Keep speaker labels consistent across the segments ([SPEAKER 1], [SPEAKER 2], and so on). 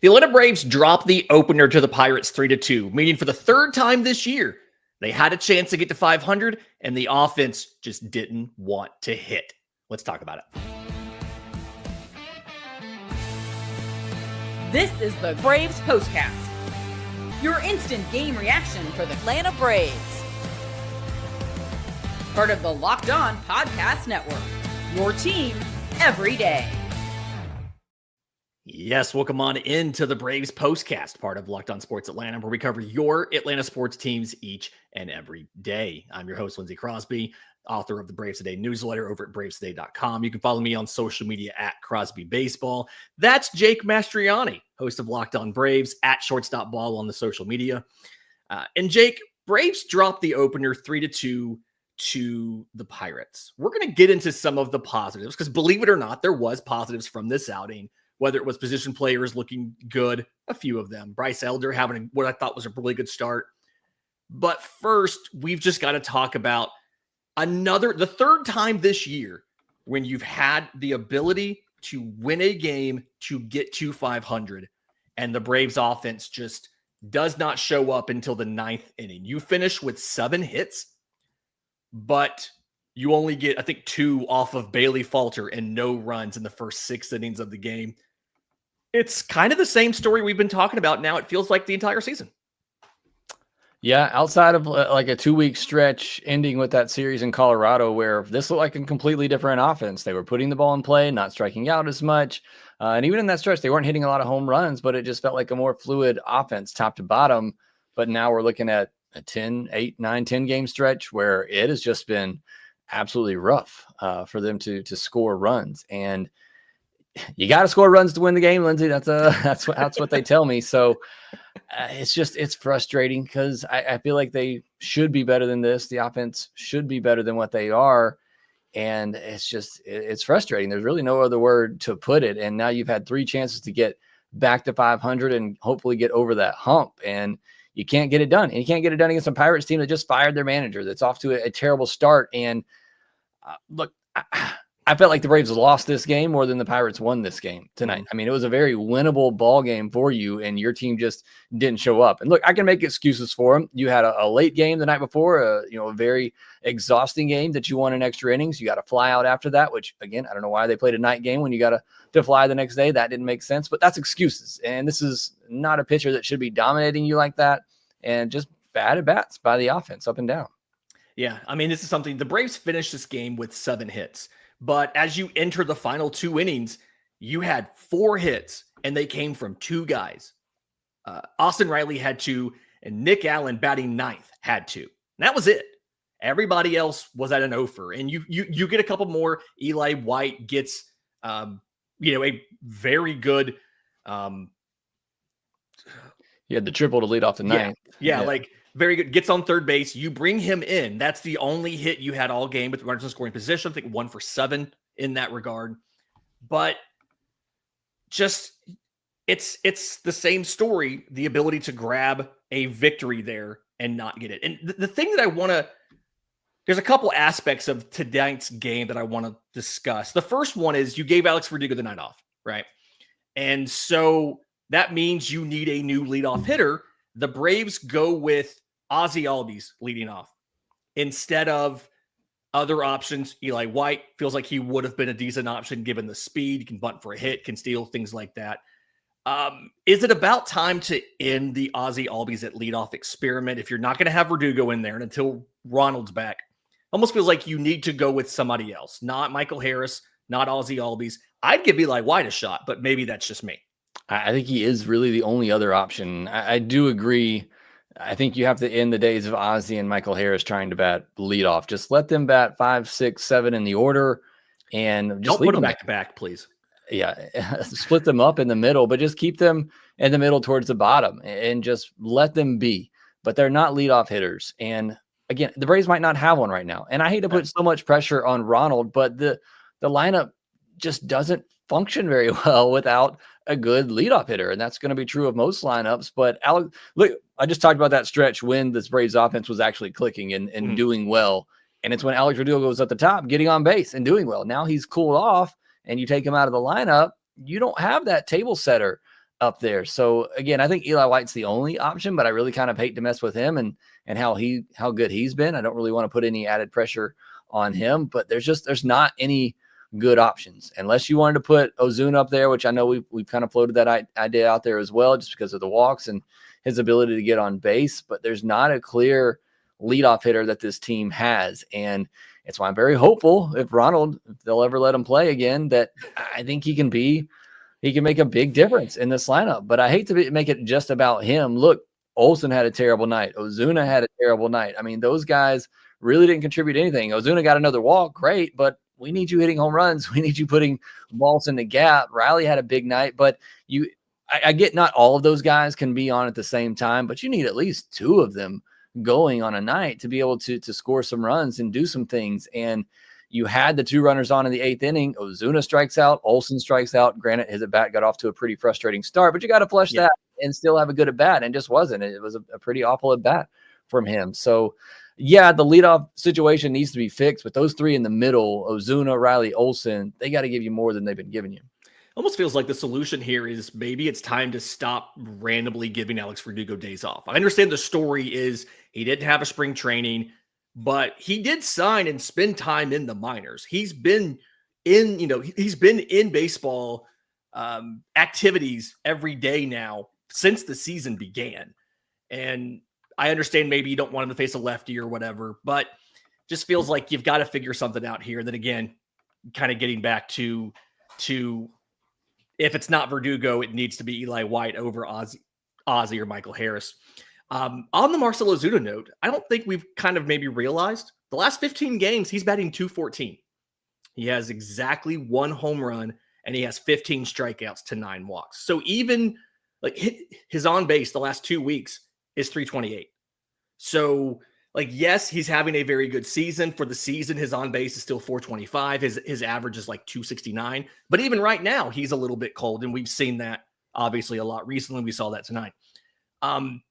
[SPEAKER 1] The Atlanta Braves dropped the opener to the Pirates 3-2, meaning for the third time this year, they had a chance to get to 500, and the offense just didn't want to hit. Let's talk about it.
[SPEAKER 2] This is the Braves Postcast, your instant game reaction for the Atlanta Braves. Part of the Locked On Podcast Network, your team every day.
[SPEAKER 1] Yes, welcome on into the Braves Postcast, part of Locked On Sports Atlanta, where we cover your Atlanta sports teams each and every day. I'm your host, Lindsay Crosby, author of the Braves Today newsletter over at bravestoday.com. You can follow me on social media at Crosby Baseball. That's Jake Mastroianni, host of Locked On Braves, at Shortstop Ball on the social media. And Jake, Braves dropped the opener 3-2 to the Pirates. We're going to get into some of the positives because, believe it or not, there was positives from this outing. Whether it was position players looking good, a few of them. Bryce Elder having what I thought was a really good start. But first, we've just got to talk about the third time this year when you've had the ability to win a game to get to 500, and the Braves offense just does not show up until the ninth inning. You finish with 7 hits, but you only get, I think, 2 off of Bailey Falter and no runs in the first 6 innings of the game. It's kind of the same story we've been talking about now. It feels like the entire season.
[SPEAKER 3] Yeah, outside of like a 2-week stretch ending with that series in Colorado where this looked like a completely different offense. They were putting the ball in play, not striking out as much. And even in that stretch, they weren't hitting a lot of home runs, but it just felt like a more fluid offense top to bottom. But now we're looking at a 10 game stretch where it has just been absolutely rough for them to score runs. And you got to score runs to win the game, Lindsay. That's what they tell me. So it's frustrating because I feel like they should be better than this. The offense should be better than what they are. And it's frustrating. There's really no other word to put it. And now you've had 3 chances to get back to 500 and hopefully get over that hump. And you can't get it done. And you can't get it done against a Pirates team that just fired their manager. That's off to a terrible start. And look, I felt like the Braves lost this game more than the Pirates won this game tonight. I mean, it was a very winnable ball game for you, and your team just didn't show up. And look, I can make excuses for them. You had a late game the night before, a very exhausting game that you won in extra innings. You got to fly out after that, which, again, I don't know why they played a night game when you got to fly the next day. That didn't make sense, but that's excuses. And this is not a pitcher that should be dominating you like that, and just bad at bats by the offense up and down.
[SPEAKER 1] Yeah, I mean, this is something. The Braves finished this game with 7 hits. But as you enter the final 2 innings, you had 4 hits, and they came from 2 guys. Austin Riley had 2, and Nick Allen, batting 9th, had 2. And that was it. Everybody else was at an offer. And you get a couple more. Eli White gets, a very good.
[SPEAKER 3] He had the triple to lead off the ninth.
[SPEAKER 1] Yeah, like very good. Gets on third base. You bring him in. That's the only hit you had all game with runners in scoring position. I think 1 for 7 in that regard. But just it's the same story. The ability to grab a victory there and not get it. And the thing that there's a couple aspects of tonight's game that I want to discuss. The first one is you gave Alex Verdugo the night off, right? And so that means you need a new leadoff hitter. The Braves go with Ozzie Albies leading off instead of other options. Eli White feels like he would have been a decent option given the speed. He can bunt for a hit, can steal, things like that. Is it about time to end the Ozzie Albies at leadoff experiment if you're not going to have Verdugo in there and until Ronald's back? Almost feels like you need to go with somebody else, not Michael Harris, not Ozzie Albies. I'd give Eli White a shot, but maybe that's just me.
[SPEAKER 3] I think he is really the only other option. I do agree. I think you have to end the days of Ozzie and Michael Harris trying to bat leadoff. Just let them bat 5, 6, 7 in the order, and just
[SPEAKER 1] don't put them back to back, please.
[SPEAKER 3] Yeah, split them up in the middle, but just keep them in the middle towards the bottom and just let them be. But they're not leadoff hitters. And again, the Braves might not have one right now. And I hate to put so much pressure on Ronald, but the lineup just doesn't function very well without a good leadoff hitter. And that's going to be true of most lineups. But Alex, look, I just talked about that stretch when this Braves offense was actually clicking and doing well. And it's when Alex Verdugo goes at the top, getting on base and doing well. Now he's cooled off and you take him out of the lineup. You don't have that table setter up there. So again, I think Eli White's the only option, but I really kind of hate to mess with him and how good he's been. I don't really want to put any added pressure on him, but there's not any good options unless you wanted to put Ozuna up there, which I know we've kind of floated that idea out there as well, just because of the walks and his ability to get on base. But there's not a clear leadoff hitter that this team has, and it's why I'm very hopeful if they'll ever let him play again, that I think he can make a big difference in this lineup. But I hate to make it just about him. Look, Olsen had a terrible night. Ozuna had a terrible night. I mean, those guys really didn't contribute anything. Ozuna got another walk, great, but we need you hitting home runs. We need you putting balls in the gap. Riley had a big night, but I get not all of those guys can be on at the same time, but you need at least two of them going on a night to be able to score some runs and do some things. And you had the two runners on in the 8th inning. Ozuna strikes out. Olsen strikes out. Granted, his at-bat got off to a pretty frustrating start, but you got to flush that and still have a good at-bat, and just wasn't. It was a pretty awful at-bat from him. So, yeah, the leadoff situation needs to be fixed, but those three in the middle, Ozuna, Riley, Olsen, they got to give you more than they've been giving you.
[SPEAKER 1] Almost feels like the solution here is maybe it's time to stop randomly giving Alex Verdugo days off. I understand the story is he didn't have a spring training, but he did sign and spend time in the minors. He's been in baseball activities every day now since the season began. And I understand maybe you don't want him to face a lefty or whatever, but just feels like you've got to figure something out here. Then again, kind of getting back to if it's not Verdugo, it needs to be Eli White over Ozzy or Michael Harris. On the Marcell Ozuna note, I don't think we've kind of maybe realized the last 15 games, he's batting .214. He has exactly 1 home run and he has 15 strikeouts to 9 walks. So even like his on base the last 2 weeks is .328. So like, yes, he's having a very good season. For the season, his on base is still .425. His average is like .269. But even right now, he's a little bit cold, and we've seen that obviously a lot recently. We saw that tonight. In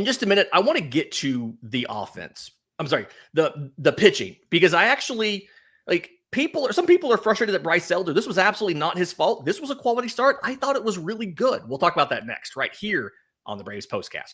[SPEAKER 1] just a minute, I want to get to the offense. I'm sorry, the pitching, because I actually some people are frustrated at Bryce Elder. This was absolutely not his fault. This was a quality start. I thought it was really good. We'll talk about that next, right here on the Braves Postcast.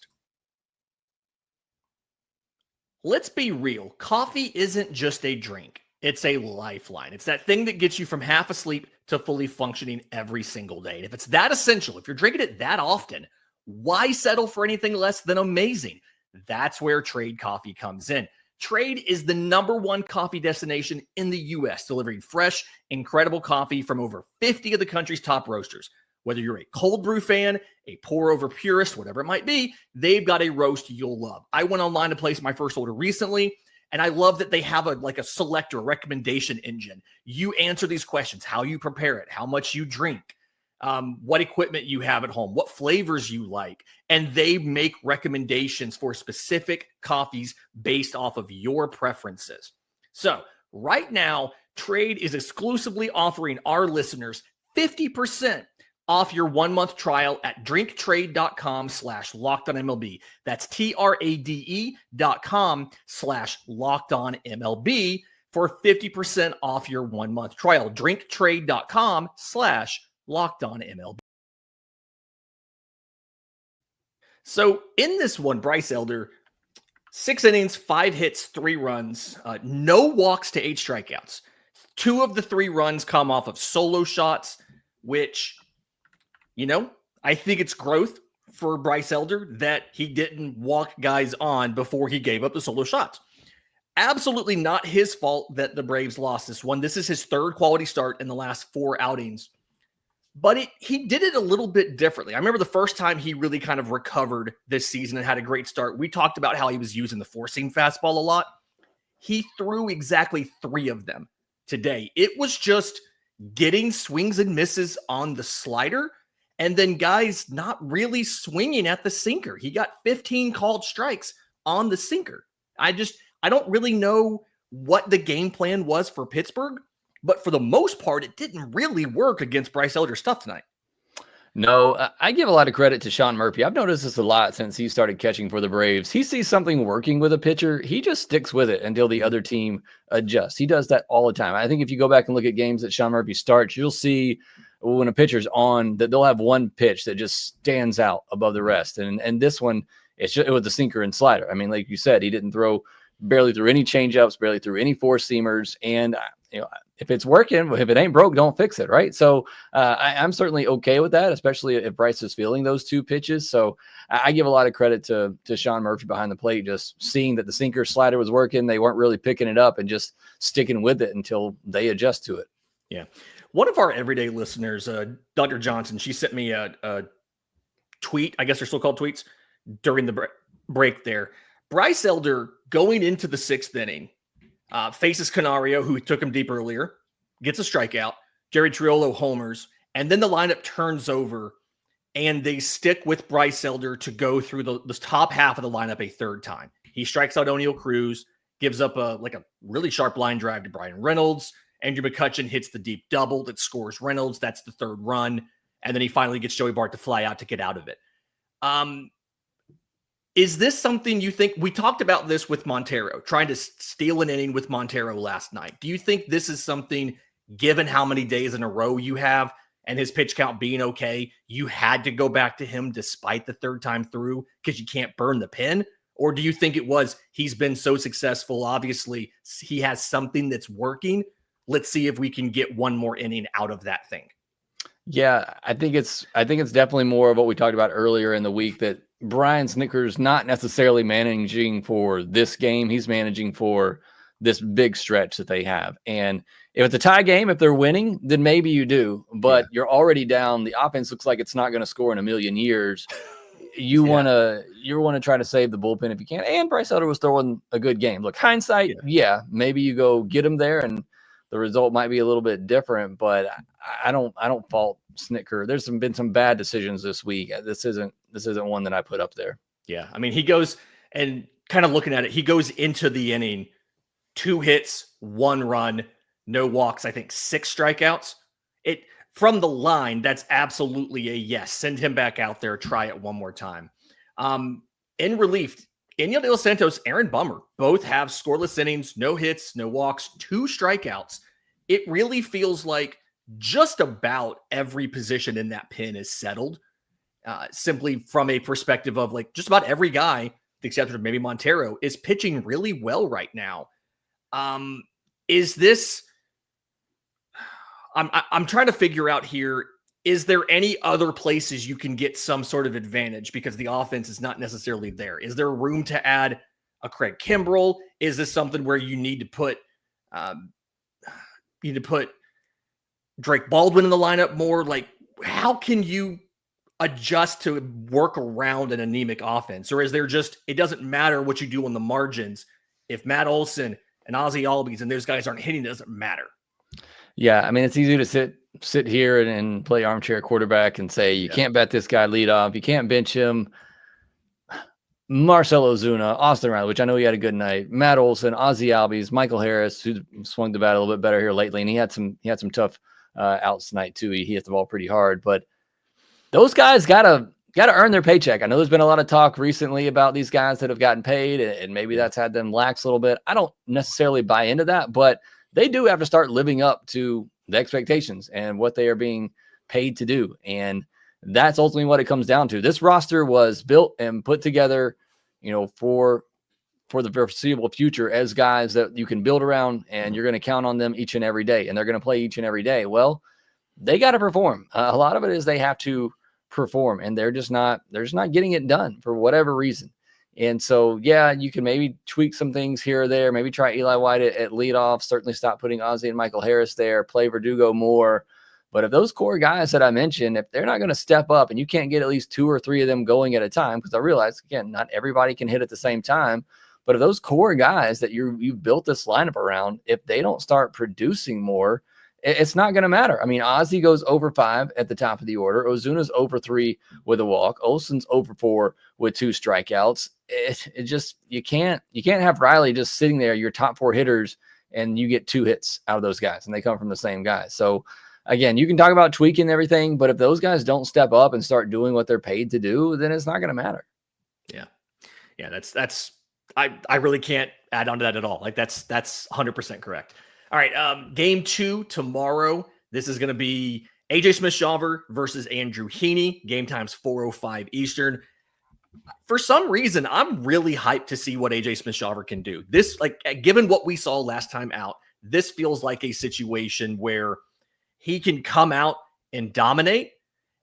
[SPEAKER 1] Let's be real. Coffee isn't just a drink. It's a lifeline. It's that thing that gets you from half asleep to fully functioning every single day. And if it's that essential, if you're drinking it that often, why settle for anything less than amazing? That's where Trade Coffee comes in. Trade is the #1 coffee destination in the U.S., delivering fresh, incredible coffee from over 50 of the country's top roasters. Whether you're a cold brew fan, a pour-over purist, whatever it might be, they've got a roast you'll love. I went online to place my first order recently, and I love that they have a selector, recommendation engine. You answer these questions: how you prepare it, how much you drink, what equipment you have at home, what flavors you like, and they make recommendations for specific coffees based off of your preferences. So right now, Trade is exclusively offering our listeners 50% off your 1-month trial at drinktrade.com/lockedonmlb. That's TRADE.com/lockedonmlb for 50% off your 1-month trial. drinktrade.com/lockedonmlb. So in this one, Bryce Elder, 6 innings, 5 hits, 3 runs, no walks to 8 strikeouts. 2 of the 3 runs come off of solo shots, which, I think it's growth for Bryce Elder that he didn't walk guys on before he gave up the solo shots. Absolutely not his fault that the Braves lost this one. This is his 3rd quality start in the last 4 outings. But he did it a little bit differently. I remember the first time he really kind of recovered this season and had a great start. We talked about how he was using the four-seam fastball a lot. He threw exactly 3 of them today. It was just getting swings and misses on the slider, and then guys not really swinging at the sinker. He got 15 called strikes on the sinker. I don't really know what the game plan was for Pittsburgh, but for the most part, it didn't really work against Bryce Elder's stuff tonight.
[SPEAKER 3] No, I give a lot of credit to Sean Murphy. I've noticed this a lot since he started catching for the Braves. He sees something working with a pitcher, he just sticks with it until the other team adjusts. He does that all the time. I think if you go back and look at games that Sean Murphy starts, you'll see when a pitcher's on, that they'll have one pitch that just stands out above the rest. And this one, it was the sinker and slider. I mean, like you said, he didn't barely threw any changeups, barely threw any four seamers. And, if it's working, if it ain't broke, don't fix it. Right. So I'm certainly okay with that, especially if Bryce is feeling those two pitches. So I give a lot of credit to Sean Murphy behind the plate, just seeing that the sinker slider was working. They weren't really picking it up and just sticking with it until they adjust to it.
[SPEAKER 1] Yeah. One of our everyday listeners, Dr. Johnson, she sent me a tweet. I guess they're still called tweets during the break there. Bryce Elder going into the sixth inning, faces Canario, who took him deep earlier, gets a strikeout. Jerry Triolo homers, and then the lineup turns over, and they stick with Bryce Elder to go through the top half of the lineup a third time. He strikes out O'Neal Cruz, gives up a really sharp line drive to Brian Reynolds. Andrew McCutchen hits the deep double that scores Reynolds. That's the third run. And then he finally gets Joey Bart to fly out to get out of it. Is this something you think? We talked about this with Montero, trying to steal an inning with Montero last night. Do you think this is something, given how many days in a row you have and his pitch count being okay, you had to go back to him despite the third time through because you can't burn the pin? Or do you think it was, he's been so successful, obviously he has something that's working, let's see if we can get one more inning out of that thing?
[SPEAKER 3] Yeah, I think it's definitely more of what we talked about earlier in the week, that Brian Snitker's not necessarily managing for this game. He's managing for this big stretch that they have. And if it's a tie game, if they're winning, then maybe you do. But you're already down. The offense looks like it's not going to score in a million years. You want to try to save the bullpen if you can. And Bryce Elder was throwing a good game. Look, hindsight, maybe you go get him there and the result might be a little bit different, but I don't fault Snitker. There's been some bad decisions this week. This isn't one that I put up there. Yeah.
[SPEAKER 1] I mean, he goes, and kind of looking at it, he goes into the inning, 2 hits, 1 run, no walks, I think 6 strikeouts. From the line, that's absolutely a yes. Send him back out there, try it one more time. In relief, Daniel De Los Santos, Aaron Bummer, both have scoreless innings, no hits, no walks, 2 strikeouts. It really feels like just about every position in that pin is settled, simply from a perspective of like just about every guy, with the exception of maybe Montero, is pitching really well right now. Is this... I'm trying to figure out here, is there any other places you can get some sort of advantage because the offense is not necessarily there? Is there room to add a Craig Kimbrell? Is this something where you need to put Drake Baldwin in the lineup more? Like, how can you adjust to work around an anemic offense? Or is there just, it doesn't matter what you do on the margins? If Matt Olson and Ozzie Albies and those guys aren't hitting, it doesn't matter.
[SPEAKER 3] Yeah, I mean, it's easy to sit here and play armchair quarterback and say you can't bet this guy lead off. You can't bench him. Marcell Ozuna, Austin Riley, which I know he had a good night. Matt Olson, Ozzie Albies, Michael Harris, who swung the bat a little bit better here lately, and he had some tough outs tonight too. He hit the ball pretty hard, but those guys gotta earn their paycheck. I know there's been a lot of talk recently about these guys that have gotten paid, and maybe that's had them lax a little bit. I don't necessarily buy into that, but they do have to start living up to the expectations and what they are being paid to do. And that's ultimately what it comes down to. This roster was built and put together, for the foreseeable future as guys that you can build around and you're going to count on them each and every day. And they're going to play each and every day. Well, they got to perform. A lot of it is they have to perform, and they're just not getting it done for whatever reason. And so, you can maybe tweak some things here or there. Maybe try Eli White at leadoff. Certainly stop putting Ozzie and Michael Harris there. Play Verdugo more. But if those core guys that I mentioned, if they're not going to step up and you can't get at least 2 or 3 of them going at a time, because I realize, again, not everybody can hit at the same time. But if those core guys that you've built this lineup around, if they don't start producing more, it's not going to matter. I mean, Ozzie goes over 5 at the top of the order. Ozuna's over 3 with a walk. Olson's over 4 with 2 strikeouts. It just, you can't have Riley just sitting there, your top 4 hitters, and you get 2 hits out of those guys, and they come from the same guys. So again, you can talk about tweaking everything, but if those guys don't step up and start doing what they're paid to do, then it's not going to matter.
[SPEAKER 1] Yeah. That's I really can't add on to that at all. Like that's 100% correct. All right. Game 2 tomorrow. This is going to be AJ Smith-Shawver versus Andrew Heaney. Game time's 4:05 Eastern. For some reason, I'm really hyped to see what AJ Smith-Shawver can do. This, like, given what we saw last time out, this feels like a situation where he can come out and dominate,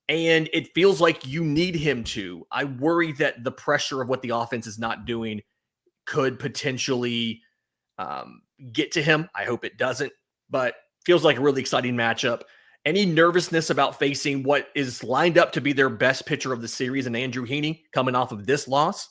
[SPEAKER 1] and it feels like you need him to. I worry that the pressure of what the offense is not doing could potentially get to him. I hope it doesn't, but feels like a really exciting matchup. Any nervousness about facing what is lined up to be their best pitcher of the series and Andrew Heaney coming off of this loss?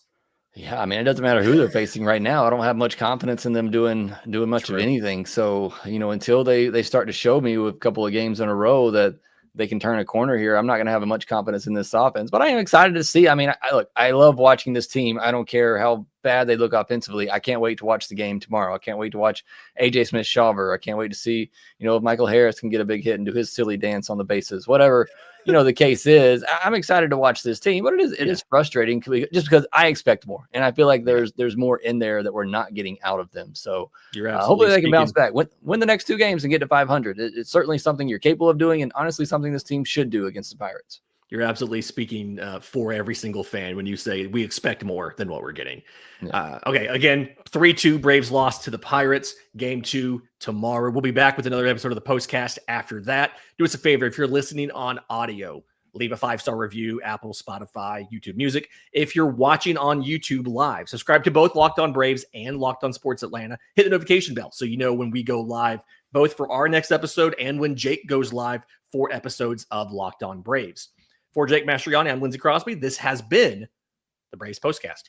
[SPEAKER 3] Yeah, I mean, it doesn't matter who they're facing right now. I don't have much confidence in them doing much of anything. So, until they start to show me with a couple of games in a row that they can turn a corner here, I'm not going to have much confidence in this offense. But I am excited to see. I mean, I love watching this team. I don't care how bad they look offensively. I can't wait to watch the game tomorrow. I can't wait to watch AJ Smith-Shawver. I can't wait to see, if Michael Harris can get a big hit and do his silly dance on the bases, whatever, the case is. I'm excited to watch this team, but it is frustrating just because I expect more. And I feel like there's more in there that we're not getting out of them. So hopefully they can bounce back, win the next 2 games and get to 500. It's certainly something you're capable of doing, and honestly, something this team should do against the Pirates.
[SPEAKER 1] You're absolutely speaking for every single fan when you say we expect more than what we're getting. Yeah. Okay, again, 3-2 Braves lost to the Pirates. Game 2 tomorrow. We'll be back with another episode of the Postcast after that. Do us a favor, if you're listening on audio, leave a 5-star review, Apple, Spotify, YouTube Music. If you're watching on YouTube Live, subscribe to both Locked On Braves and Locked On Sports Atlanta. Hit the notification bell so you know when we go live, both for our next episode and when Jake goes live for episodes of Locked On Braves. For Jake Mastroianni, I'm Lindsay Crosby. This has been the Braves Postcast.